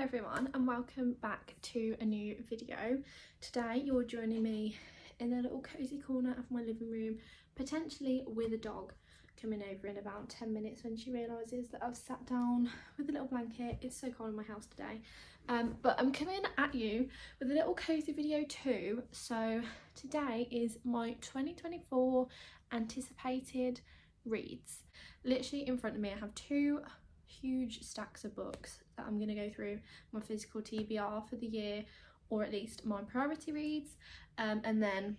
everyone and welcome back to a new video. Today you're joining me in a little cozy corner of my living room, potentially with a dog coming over in about 10 minutes when she realises that I've sat down with a little blanket. It's so cold in my house today, but I'm coming at you with a little cozy video too. So today is my 2024 anticipated reads. Literally in front of me I have two huge stacks of books that I'm going to go through my physical TBR for the year, or at least my priority reads, and then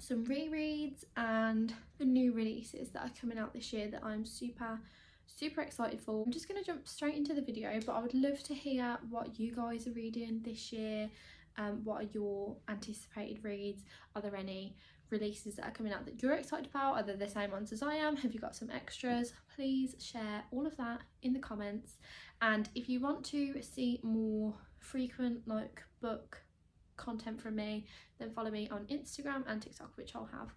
some rereads and the new releases that are coming out this year that I'm super excited for. I'm just going to jump straight into the video, but I would love to hear what you guys are reading this year. What are your anticipated reads? Are there any releases that are coming out that you're excited about? Are they the same ones as I am? Have you got some extras? Please share all of that in the comments. And if you want to see more frequent book content from me, then follow me on Instagram and TikTok, which I'll have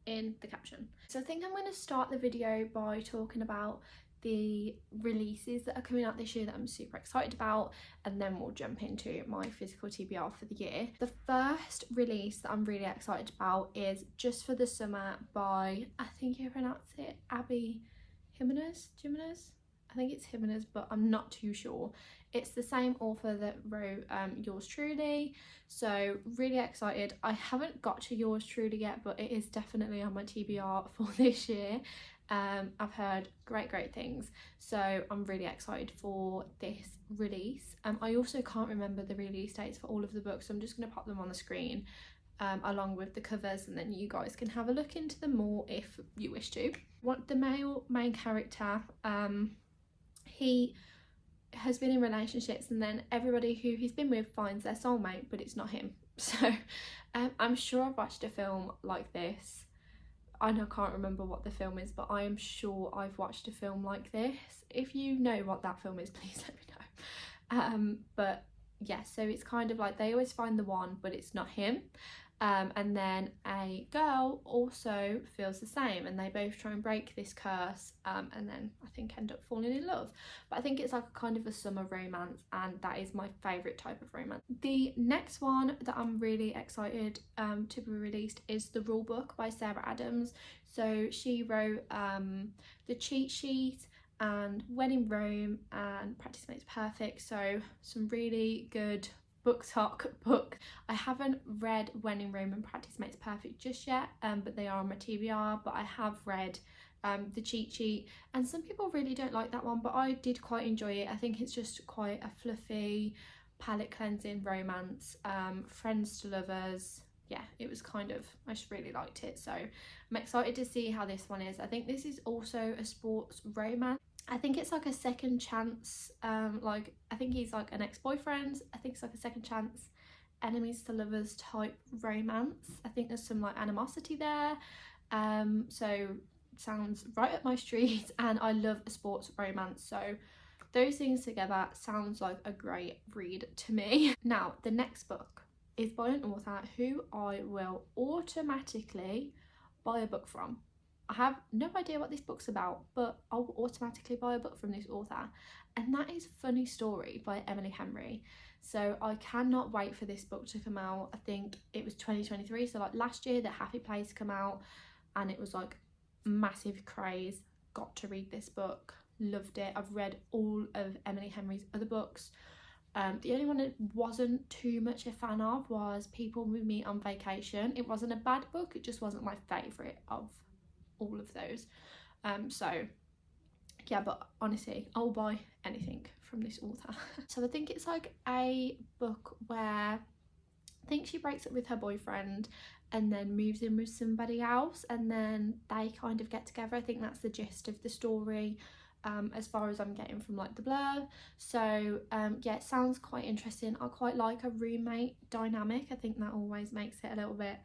in the caption. So I think I'm going to start the video by talking about the releases that are coming out this year that I'm super excited about, and then we'll jump into my physical TBR for the year. The first release that I'm really excited about is Just for the Summer by, I think you pronounce it, Abby Jimenez? I think it's Jimenez, but I'm not too sure. It's the same author that wrote Yours Truly, so really excited. I haven't got to Yours Truly yet, but it is definitely on my TBR for this year. I've heard great things, so I'm really excited for this release. I also can't remember the release dates for all of the books, so I'm just going to pop them on the screen along with the covers, and then you guys can have a look into them more if you wish to. What the main character, he has been in relationships, and then everybody who he's been with finds their soulmate, but it's not him. So I'm sure I've watched a film like this. I can't remember what the film is, but I am sure I've watched a film like this. If you know what that film is, please let me know. But yeah, so it's kind of like they always find the one, but it's not him. And then a girl also feels the same, and they both try and break this curse, and then I think end up falling in love. But I think it's like a kind of a summer romance, and that is my favourite type of romance. The next one that I'm really excited to be released is The Rule Book by Sarah Adams. So she wrote The Cheat Sheet and When in Rome and Practice Makes Perfect, so some really good book talk book. I haven't read When in Rome and Practice Makes Perfect just yet, but they are on my TBR. But I have read The Cheat Sheet, and some people really don't like that one, but I did quite enjoy it. I think it's just quite a fluffy, palate cleansing romance, friends to lovers. Yeah, it was I just really liked it, so I'm excited to see how this one is. I think this is also a sports romance. I think it's like a second chance, I think he's like an ex-boyfriend. I think it's like a second chance, enemies to lovers type romance. I think there's some animosity there, so sounds right up my street, and I love a sports romance, so those things together sounds like a great read to me. Now the next book is by an author who I will automatically buy a book from. I have no idea what this book's about, but I'll automatically buy a book from this author, and that is Funny Story by Emily Henry. So I cannot wait for this book to come out. I think it was 2023, so last year, The Happy Place come out, and it was massive craze. Got to read this book, loved it. I've read all of Emily Henry's other books. The only one I wasn't too much a fan of was People With Me on Vacation. It wasn't a bad book, it just wasn't my favourite of all of those. So yeah, but honestly I'll buy anything from this author. So I think it's a book where I think she breaks up with her boyfriend and then moves in with somebody else, and then they kind of get together. I think that's the gist of the story, as far as I'm getting from the blurb. So yeah, it sounds quite interesting. I quite like a roommate dynamic. I think that always makes it a little bit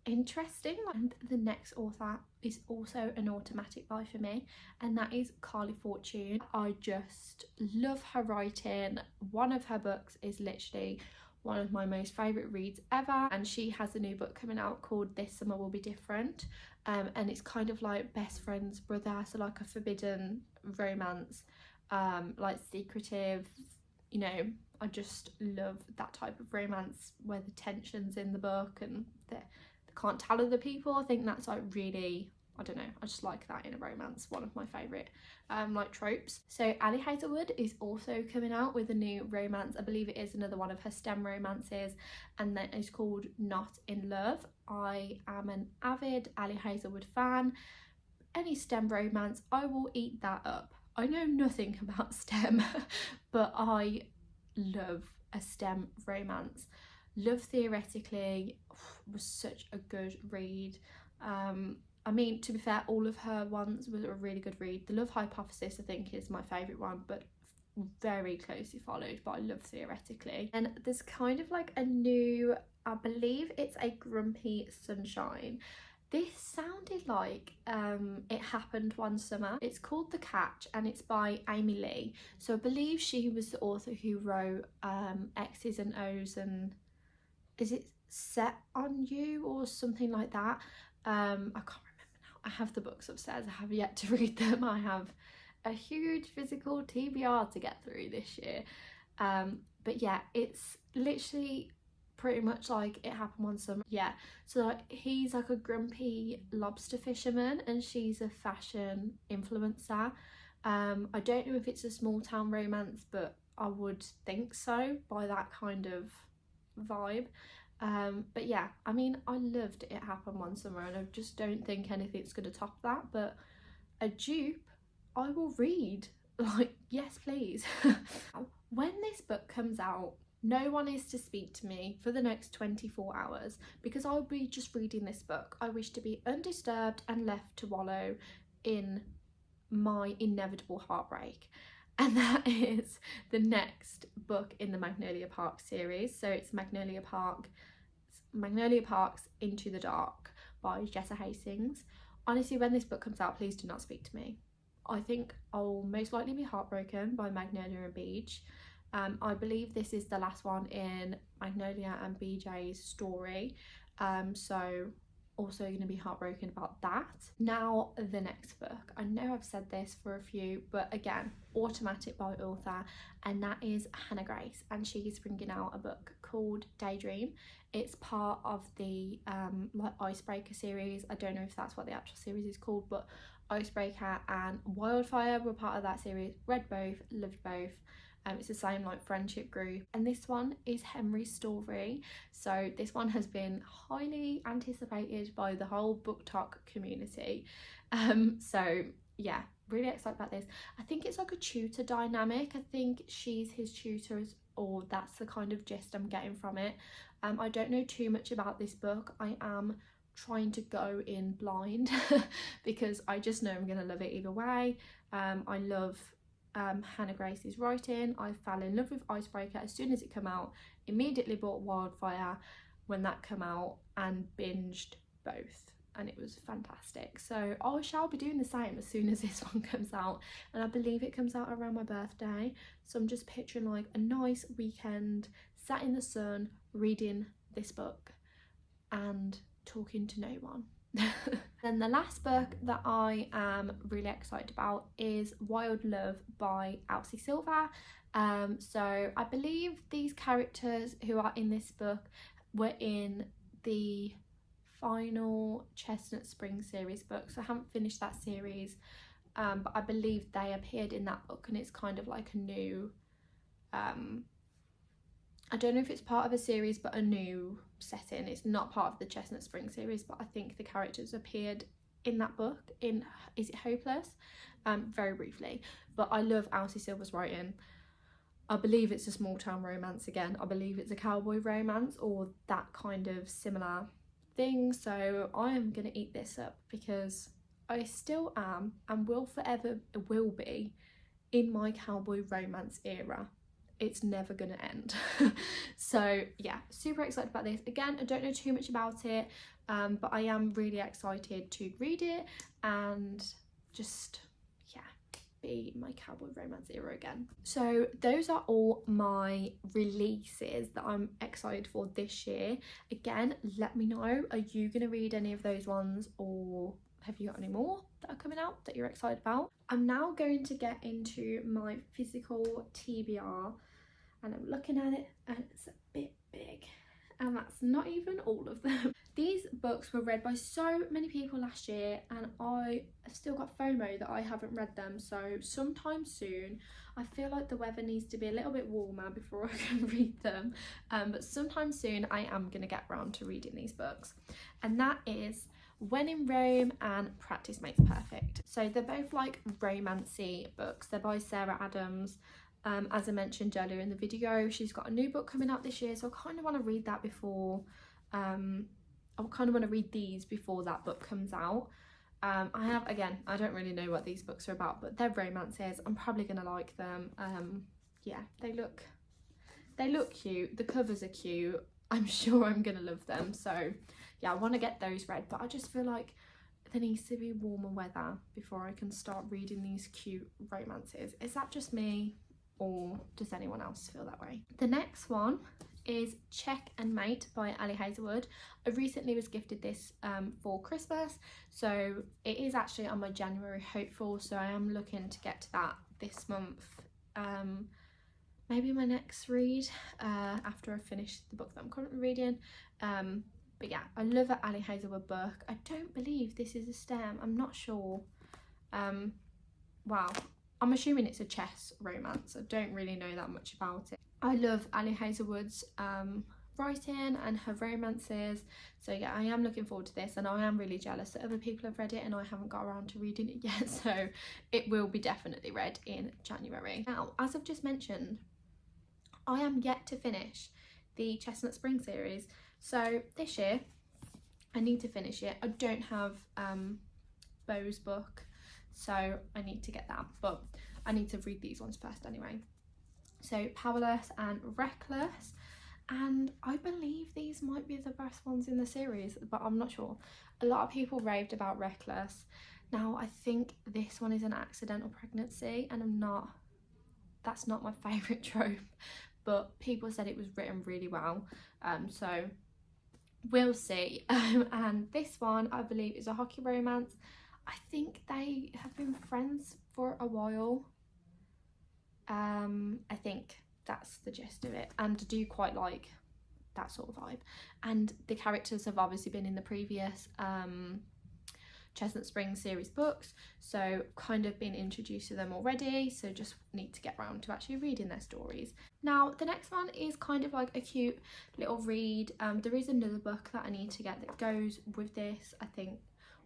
interesting. And the next author is also an automatic buy for me, and that is Carly Fortune. I just love her writing. One of her books is literally one of my most favourite reads ever, and she has a new book coming out called This Summer Will Be Different, and it's kind of like best friend's brother, so a forbidden romance, secretive, you know, I just love that type of romance where the tension's in the book and they can't tell other people. I think that's like really, I don't know, I just like that in a romance. One of my favourite like tropes. So Ali Hazelwood is also coming out with a new romance. I believe it is another one of her STEM romances, and that is called Not in Love. I am an avid Ali Hazelwood fan. Any STEM romance, I will eat that up. I know nothing about STEM, but I love a STEM romance. Love Theoretically was such a good read. I mean, to be fair, all of her ones were a really good read. The Love Hypothesis, I think, is my favourite one, but very closely followed by Love Theoretically. And there's kind of like a new, I believe it's a Grumpy Sunshine. This sounded like It Happened One Summer. It's called The Catch and it's by Amy Lee. So I believe she was the author who wrote X's and O's and is it Set on You or something like that. I can't remember now. I have the books upstairs. I have yet to read them. I have a huge physical TBR to get through this year. But yeah, it's literally pretty much like It Happened One Summer. Yeah, so like he's like a grumpy lobster fisherman and she's a fashion influencer. I don't know if it's a small town romance, but I would think so by that kind of vibe. But yeah, I mean, I loved It Happened One Summer and I just don't think anything's gonna top that, but a dupe I will read. Like, yes please. When this book comes out, no one is to speak to me for the next 24 hours because I'll be just reading this book. I wish to be undisturbed and left to wallow in my inevitable heartbreak. And that is the next book in the Magnolia Park series. So it's Magnolia Park's Into the Dark by Jessa Hastings. Honestly, when this book comes out, please do not speak to me. I think I'll most likely be heartbroken by Magnolia and Beach. I believe this is the last one in Magnolia and BJ's story, so also going to be heartbroken about that. Now the next book, I know I've said this for a few, but again, Automatic by author, and that is Hannah Grace, and she's bringing out a book called Daydream. It's part of the like Icebreaker series. I don't know if that's what the actual series is called, but Icebreaker and Wildfire were part of that series. Read both, loved both. It's the same like friendship group, and this one is Henry's story. So this one has been highly anticipated by the whole BookTok community. So yeah, really excited about this. I think it's like a tutor dynamic. I think she's his tutor, or that's the kind of gist I'm getting from it. I don't know too much about this book. I am trying to go in blind because I just know I'm gonna love it either way. I love Hannah Grace's writing. I fell in love with Icebreaker as soon as it came out, immediately bought Wildfire when that came out and binged both, and it was fantastic. So I shall be doing the same as soon as this one comes out, and I believe it comes out around my birthday. So I'm just picturing like a nice weekend sat in the sun reading this book and talking to no one. Then the last book that I am really excited about is Wild Love by Elsie Silver. So I believe these characters who are in this book were in the final Chestnut Spring series book. So I haven't finished that series, but I believe they appeared in that book, and it's kind of like a new I don't know if it's part of a series, but a new setting. It's not part of the Chestnut Spring series, but I think the characters appeared in that book in Is It Hopeless? Very briefly. But I love Elsie Silver's writing. I believe it's a small town romance again. I believe it's a cowboy romance or that kind of similar thing. So I am going to eat this up because I still am and will forever will be in my cowboy romance era. It's never gonna end. So yeah, super excited about this. Again, I don't know too much about it, but I am really excited to read it and just yeah, be my cowboy romance era again. So those are all my releases that I'm excited for this year. Again, let me know, are you gonna read any of those ones, or have you got any more that are coming out that you're excited about? I'm now going to get into my physical TBR. and I'm looking at it and it's a bit big, and that's not even all of them. These books were read by so many people last year, and I have still got FOMO that I haven't read them, so sometime soon. I feel like the weather needs to be a little bit warmer before I can read them, but sometime soon I am going to get round to reading these books, and that is When in Rome and Practice Makes Perfect. So they're both like romancy books. They're by Sarah Adams. As I mentioned earlier in the video, she's got a new book coming out this year, so I kind of want to read that before I kind of want to read these before that book comes out. I don't really know what these books are about, but they're romances. I'm probably going to like them. Yeah, they look cute. The covers are cute. I'm sure I'm going to love them. So yeah, I want to get those read, but I just feel like there needs to be warmer weather before I can start reading these cute romances. Is that just me, or does anyone else feel that way? The next one is Check and Mate by Ali Hazelwood. I recently was gifted this for Christmas, so it is actually on my January hopeful, so I am looking to get to that this month. Maybe my next read after I finish the book that I'm currently reading. But yeah, I love an Ali Hazelwood book. I don't believe this is a STEM, I'm not sure. Wow, I'm assuming it's a chess romance. I don't really know that much about it. I love Ali Hazelwood's writing and her romances, so yeah, I am looking forward to this, and I am really jealous that other people have read it and I haven't got around to reading it yet, so it will be definitely read in January. Now, as I've just mentioned, I am yet to finish the Chestnut Spring series, so this year I need to finish it. I don't have Beau's book, so I need to get that, but I need to read these ones first anyway. So Powerless and Reckless, and I believe these might be the best ones in the series, but I'm not sure. A lot of people raved about Reckless. Now I think this one is an accidental pregnancy, and that's not my favourite trope, but people said it was written really well, so we'll see. And this one I believe is a hockey romance. I think they have been friends for a while. I think that's the gist of it, and I do quite like that sort of vibe, and the characters have obviously been in the previous Chestnut Spring series books, so kind of been introduced to them already, so just need to get around to actually reading their stories. Now the next one is kind of like a cute little read. There is another book that I need to get that goes with this, I think,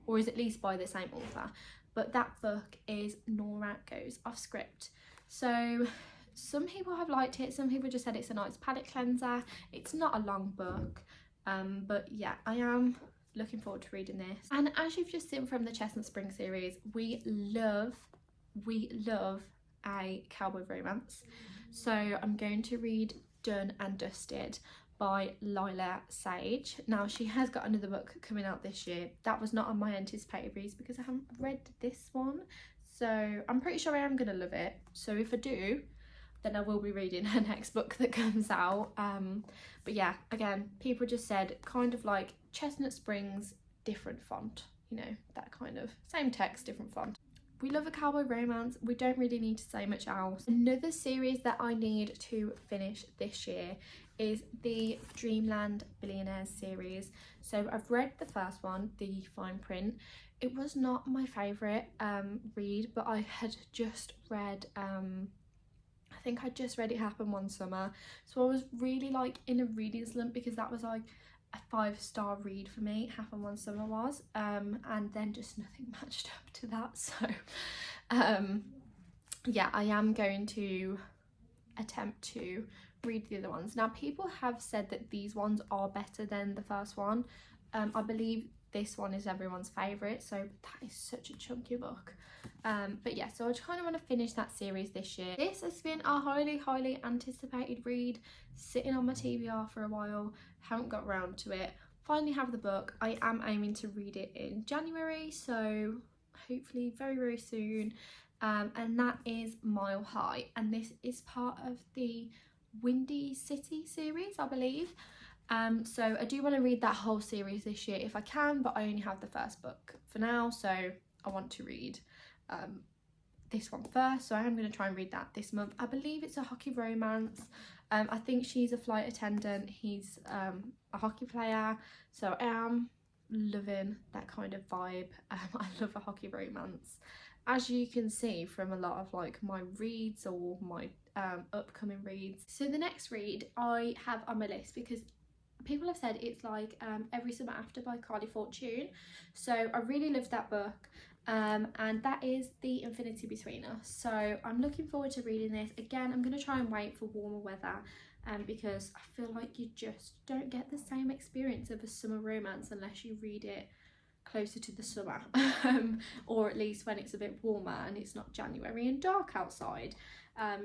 or is at least by the same author, but that book is Nora Goes Off Script. So some people have liked it, some people just said it's a nice palette cleanser. It's not a long book, but yeah, I am looking forward to reading this. And as you've just seen from the Chestnut Spring series, we love a cowboy romance. So I'm going to read Done and Dusted by Lila Sage. Now she has got another book coming out this year. That was not on my anticipated reads because I haven't read this one, so I'm pretty sure I am gonna love it. So if I do, then I will be reading her next book that comes out. But yeah, again, people just said kind of like Chestnut Springs, different font, you know, that kind of same text, different font. We love a cowboy romance. We don't really need to say much else. Another series that I need to finish this year is the Dreamland Billionaires series. So I've read the first one, The Fine Print. It was not my favourite read, but I had just read, I think I just read It Happened One Summer. So I was really like in a reading slump because that was like a 5-star read for me, It Happened One Summer was, and then just nothing matched up to that. So yeah, I am going to attempt to read the other ones. Now people have said that these ones are better than the first one. I believe this one is everyone's favourite, so that is such a chunky book. But yeah, so I kind of want to finish that series this year. This has been a highly anticipated read, sitting on my TBR for a while, haven't got around to it. Finally have the book. I am aiming to read it in January, so hopefully very soon. And that is Mile High, and this is part of the Windy City series, I believe. So I do want to read that whole series this year if I can, but I only have the first book for now, so I want to read this one first, so I am going to try and read that this month. I believe it's a hockey romance. I think she's a flight attendant, he's a hockey player, so I am loving that kind of vibe. I love a hockey romance, as you can see from a lot of like my reads or my upcoming reads. So the next read I have on my list, because people have said it's like Every Summer After by Carly Fortune, so I really loved that book. And that is The Infinity Between Us, so I'm looking forward to reading this. Again, I'm going to try and wait for warmer weather, because I feel like you just don't get the same experience of a summer romance unless you read it closer to the summer, or at least when it's a bit warmer and it's not January and dark outside.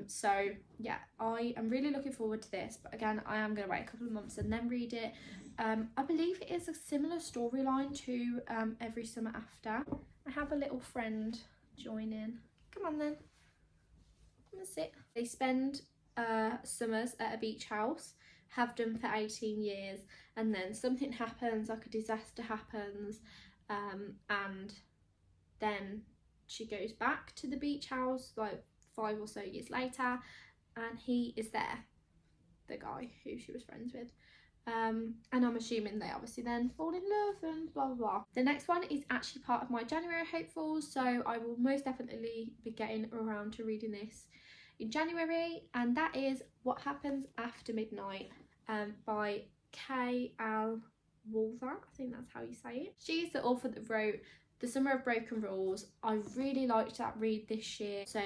So yeah, I am really looking forward to this, but again, I am going to wait a couple of months and then read it. I believe it is a similar storyline to Every Summer After. I have a little friend join in. Come on then. Come and sit. They spend summers at a beach house, have done for 18 years, and then something happens, like a disaster happens, and then she goes back to the beach house like 5 or so years later, and he is there, the guy who she was friends with. And I'm assuming they obviously then fall in love and blah blah blah. The next one is actually part of my January hopefuls, so I will most definitely be getting around to reading this in January, and that is What Happens After Midnight by K.L. Walther, I think that's how you say it. She's the author that wrote The Summer of Broken Rules. I really liked that read this year, so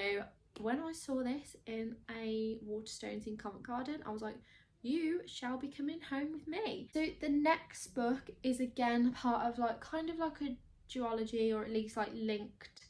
when I saw this in a Waterstones in Covent Garden, I was like, you shall be coming home with me. So the next book is again part of like kind of like a duology, or at least like linked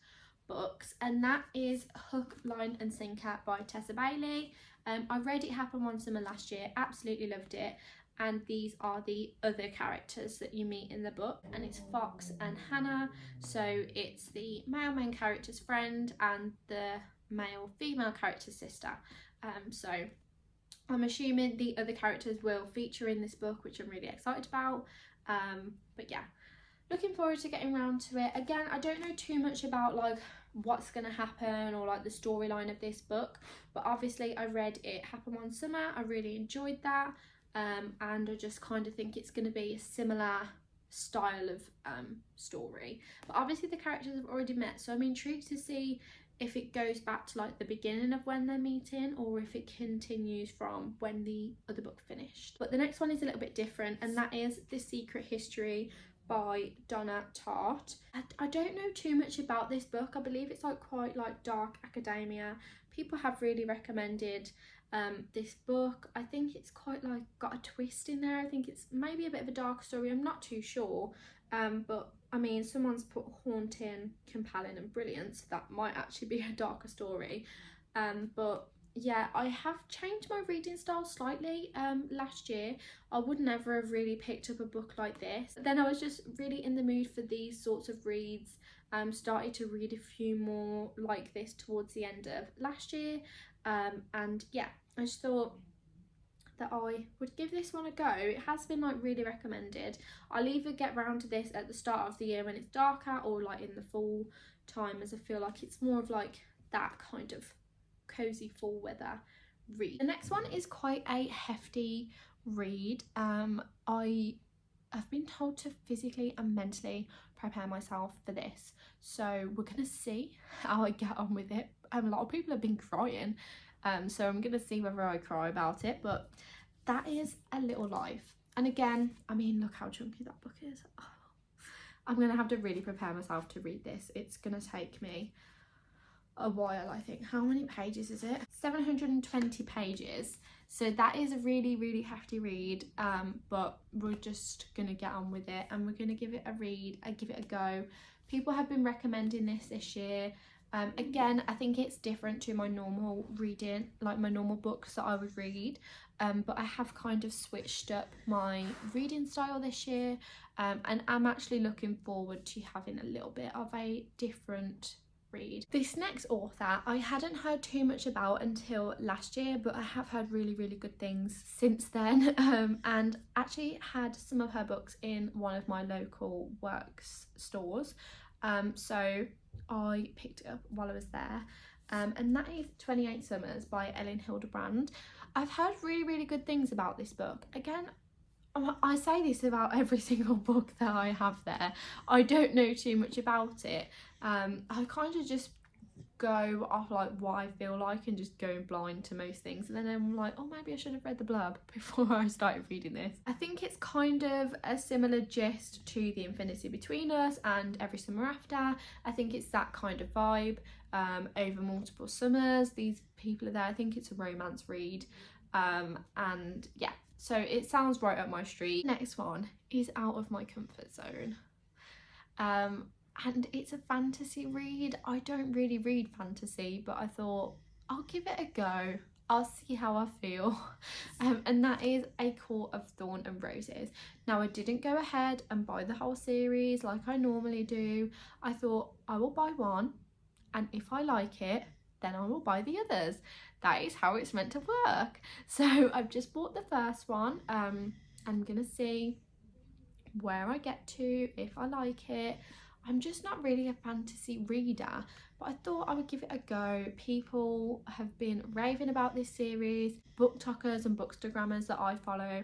books, and that is Hook, Line and Sinker by Tessa Bailey. I read It Happened One Summer last year, absolutely loved it, and these are the other characters that you meet in the book, and it's Fox and Hannah. So it's the male main character's friend and the male female character's sister. So I'm assuming the other characters will feature in this book, which I'm really excited about. But yeah, looking forward to getting around to it. Again, I don't know too much about like what's going to happen or like the storyline of this book, but obviously I read It Happened One Summer, I really enjoyed that, and I just kind of think it's going to be a similar style of story. But obviously the characters have already met, so I'm intrigued to see if it goes back to like the beginning of when they're meeting, or if it continues from when the other book finished. But the next one is a little bit different, and that is The Secret History by Donna Tartt. I don't know too much about this book. I believe it's like quite like dark academia. People have really recommended this book. I think it's quite like got a twist in there. I think it's maybe a bit of a dark story, I'm not too sure, but I mean, someone's put haunting, compelling and brilliant, so that might actually be a darker story. But yeah, I have changed my reading style slightly. Last year I would never have really picked up a book like this, but then I was just really in the mood for these sorts of reads. Started to read a few more like this towards the end of last year, and yeah, I just thought that I would give this one a go. It has been like really recommended. I'll either get round to this at the start of the year when it's darker, or like in the fall time, as I feel like it's more of like that kind of cozy fall weather read. The next one is quite a hefty read. I have been told to physically and mentally prepare myself for this, so we're gonna see how I get on with it. A lot of people have been crying, so I'm gonna see whether I cry about it, but that is A Little Life. And again, I mean, look how chunky that book is. Oh, I'm gonna have to really prepare myself to read this. It's gonna take me a while, I think. How many pages is it? 720 pages, so that is a really hefty read, but we're just gonna get on with it and we're gonna give it a read and give it a go. People have been recommending this year. Again, I think it's different to my normal reading, like my normal books that I would read, but I have kind of switched up my reading style this year, and I'm actually looking forward to having a little bit of a different read. This next author I hadn't heard too much about until last year, but I have heard really good things since then, and actually had some of her books in one of my local works stores, so I picked it up while I was there. and that is 28 Summers by Ellen Hildebrand. I've heard really good things about this book. Again, I say this about every single book that I have there. I don't know too much about it. I kind of just go off like what I feel like and just go blind to most things, and then I'm like, oh, maybe I should have read the blurb before I started reading this. I think it's kind of a similar gist to The Infinity Between Us and Every Summer After. I think it's that kind of vibe, over multiple summers. These people are there. I think it's a romance read, and yeah, so it sounds right up my street. Next one is out of my comfort zone. And it's a fantasy read. I don't really read fantasy, but I thought I'll give it a go. I'll see how I feel. And that is A Court of Thorn and Roses. Now, I didn't go ahead and buy the whole series like I normally do. I thought I will buy one, and if I like it, then I will buy the others. That is how it's meant to work. So I've just bought the first one. I'm gonna see where I get to, if I like it. I'm just not really a fantasy reader, but I thought I would give it a go. People have been raving about this series. BookTokers and Bookstagrammers that I follow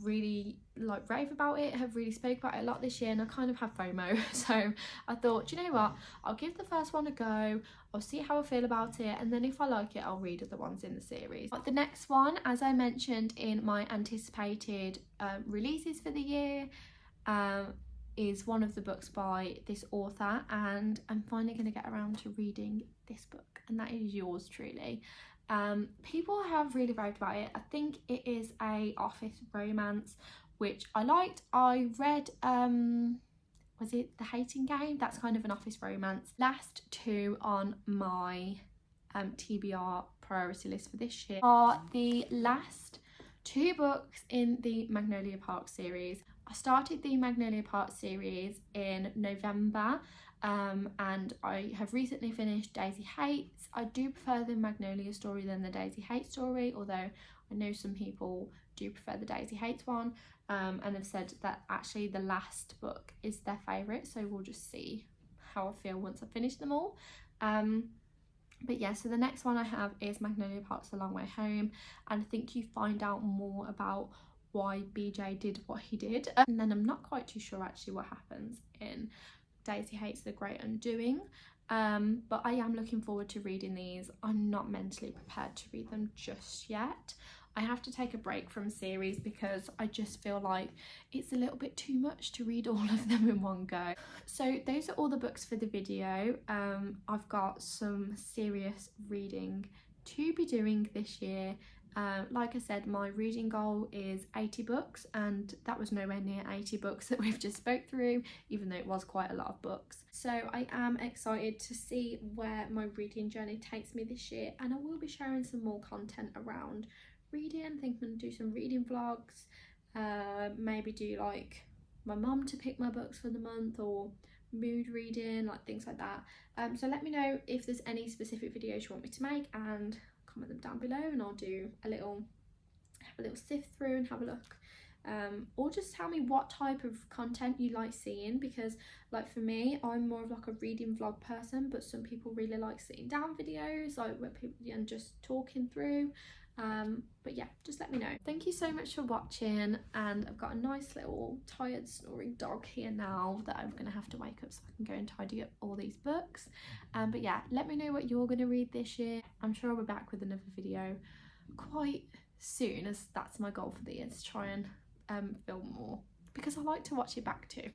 really like rave about it, have really spoke about it a lot this year, and I kind of have FOMO. So I thought, do you know what, I'll give the first one a go, I'll see how I feel about it, and then if I like it, I'll read other ones in the series. But the next one, as I mentioned in my anticipated releases for the year, is one of the books by this author, and I'm finally going to get around to reading this book, and that is yours truly. People have really raved about it. I think it is a office romance, which I liked. I read was it The Hating Game? That's kind of an office romance. Last two on my TBR priority list for this year are the last two books in the Magnolia Park series. I started the Magnolia Park series in November, and I have recently finished Daisy Hates. I do prefer the Magnolia story than the Daisy Hates story, although I know some people do prefer the Daisy Hates one, and have said that actually the last book is their favourite, so we'll just see how I feel once I finish them all. But yeah, so the next one I have is Magnolia Park's A Long Way Home, and I think you find out more about why BJ did what he did, and then I'm not quite too sure actually what happens in Daisy Hates The Great Undoing, but I am looking forward to reading these. I'm not mentally prepared to read them just yet. I have to take a break from series because I just feel like it's a little bit too much to read all of them in one go. So those are all the books for the video. I've got some serious reading to be doing this year. Like I said, my reading goal is 80 books, and that was nowhere near 80 books that we've just spoke through, even though it was quite a lot of books. So I am excited to see where my reading journey takes me this year, and I will be sharing some more content around reading. I think I'm going to do some reading vlogs, maybe do like my mum to pick my books for the month, or mood reading, like things like that. So let me know if there's any specific videos you want me to make, and comment them down below, and I'll do have a little sift through and have a look, or just tell me what type of content you like seeing, because like for me, I'm more of like a reading vlog person, but some people really like sitting down videos, like where people and just talking through. But yeah, just let me know. Thank you so much for watching, and I've got a nice little tired snoring dog here now that I'm gonna have to wake up so I can go and tidy up all these books. But yeah, let me know what you're gonna read this year. I'm sure I'll be back with another video quite soon, as that's my goal for the year, to try and film more, because I like to watch it back too.